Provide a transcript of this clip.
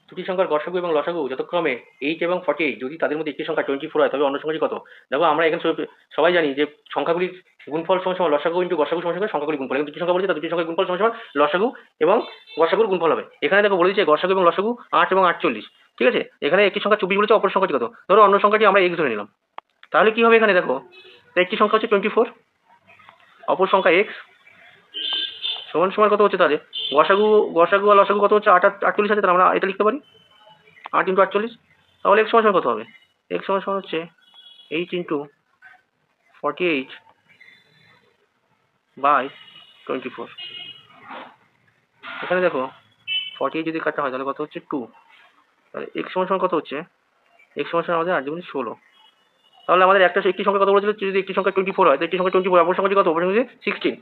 দুটি সংখ্যার গসাগু এবং লসাগু যথাক্রমে 8 এবং 48 যদি তাদের মধ্যে একটি সংখ্যা 24 হয় তবে অন্য সংখ্যাটি কত? দেখো আমরা এখানে সবাই জানি যে সংখ্যাগুলির গুণফল সমান সমান লসাগু ইন্টু গসাগু সমান সমান সংখ্যাগুলির গুণফল। এবং দুটি সংখ্যা বলেছে, তার দুটি সংখ্যার গুণফল সমান সমান লসাগু এবং গসাগুর গুণফল হবে। এখানে দেখো বলে দিচ্ছে গসাগু এবং লসাগু 8 এবং 48, ঠিক আছে। এখানে একটি সংখ্যা 24 বলেছে, অপর সংখ্যাটি কত? ধরো অন্য সংখ্যাটি আমরা x ধরে নিলাম। তাহলে কি হবে এখানে দেখো, একটি সংখ্যা হচ্ছে 24, অপর সংখ্যা x সমান সমান কত হচ্ছে তাহলে গসাগু গসাগু আর লসাগু কত হচ্ছে? 48 আছে, তাহলে আমরা এটা লিখতে পারি 8 × 48। তাহলে x সমান সমান কত হবে? x সমান সমান হচ্ছে 8 × 48/24। এখানে দেখো 48 যদি কাটা হয় তাহলে কত হচ্ছে 2। তাহলে x সমান সমান কত হচ্ছে? x সমান সমান আমাদের 8 × 16। তাহলে আমাদের একটি সংখ্যা কত বলেছিল? যদি একটি সংখ্যা 24 হয়, তো একটি সংখ্যা 24, অপর সংখ্যাটি কত? অপর সংখ্যাটি 16।